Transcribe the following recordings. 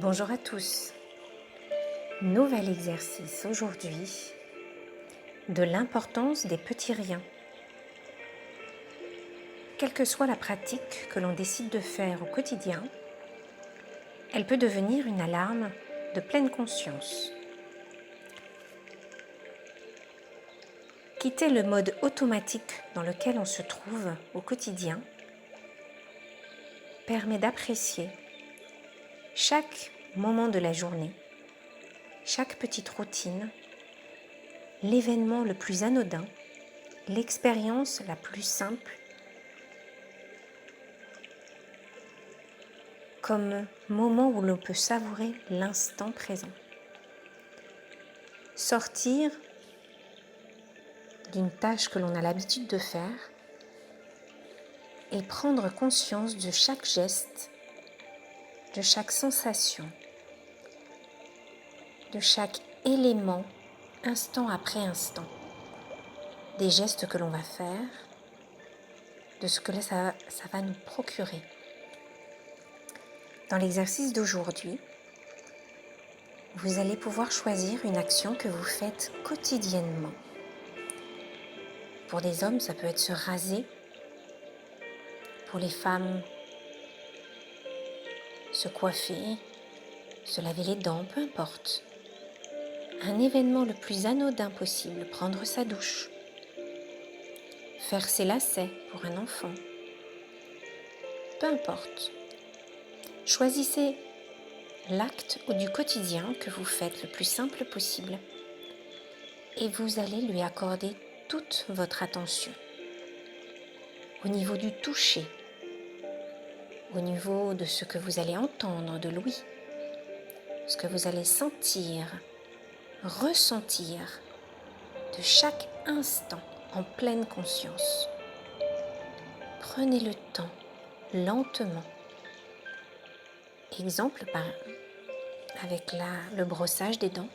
Bonjour à tous. Nouvel exercice aujourd'hui de l'importance des petits riens. Quelle que soit la pratique que l'on décide de faire au quotidien, elle peut devenir une alarme de pleine conscience. Quitter le mode automatique dans lequel on se trouve au quotidien permet d'apprécier chaque moment de la journée, chaque petite routine, l'événement le plus anodin, l'expérience la plus simple, comme moment où l'on peut savourer l'instant présent. Sortir d'une tâche que l'on a l'habitude de faire et prendre conscience de chaque geste, de chaque sensation, de chaque élément, instant après instant, des gestes que l'on va faire, de ce que ça va nous procurer. Dans l'exercice d'aujourd'hui, vous allez pouvoir choisir une action que vous faites quotidiennement. Pour les hommes, ça peut être se raser. Pour les femmes, se coiffer, se laver les dents, peu importe. Un événement le plus anodin possible, prendre sa douche, faire ses lacets pour un enfant, peu importe. Choisissez l'acte du quotidien que vous faites le plus simple possible et vous allez lui accorder toute votre attention. Au niveau du toucher, au niveau de ce que vous allez entendre de l'ouïe, ce que vous allez sentir, ressentir de chaque instant en pleine conscience. Prenez le temps, lentement. Exemple avec le brossage des dents.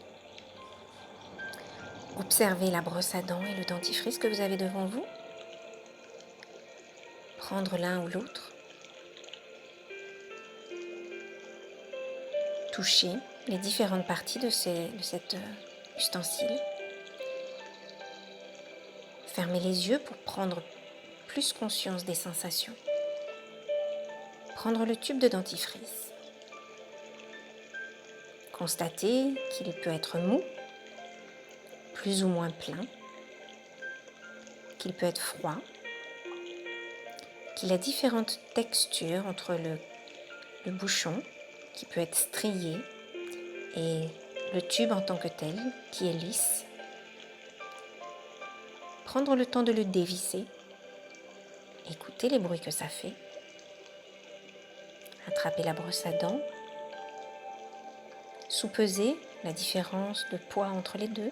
Observez la brosse à dents et le dentifrice que vous avez devant vous. Prendre l'un ou l'autre. Toucher les différentes parties de cet ustensile. Fermez les yeux pour prendre plus conscience des sensations. Prendre le tube de dentifrice. Constatez qu'il peut être mou, plus ou moins plein, qu'il peut être froid, qu'il a différentes textures entre le bouchon, qui peut être strié, et le tube en tant que tel, qui est lisse. Prendre le temps de le dévisser, écouter les bruits que ça fait, attraper la brosse à dents, sous-peser la différence de poids entre les deux,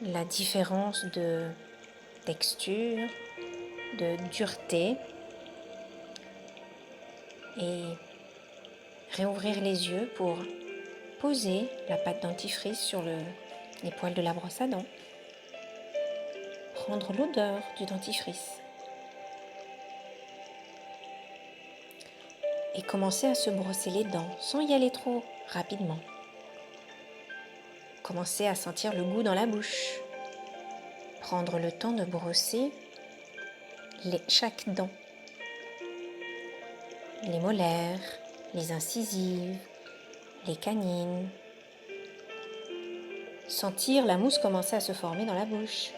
la différence de texture, de dureté, et réouvrir les yeux pour poser la pâte dentifrice sur les poils de la brosse à dents, prendre l'odeur du dentifrice et commencer à se brosser les dents sans y aller trop rapidement. Commencer à sentir le goût dans la bouche, prendre le temps de brosser chaque dent, les molaires, les incisives, les canines. Sentir la mousse commencer à se former dans la bouche.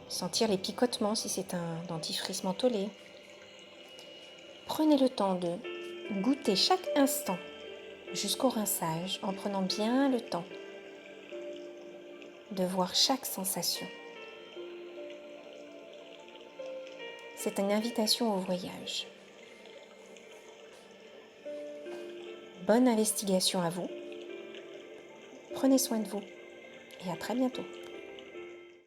Sentir les picotements si c'est un dentifrice mentholé. Prenez le temps de goûter chaque instant jusqu'au rinçage en prenant bien le temps de voir chaque sensation. C'est une invitation au voyage. Bonne investigation à vous. Prenez soin de vous et à très bientôt.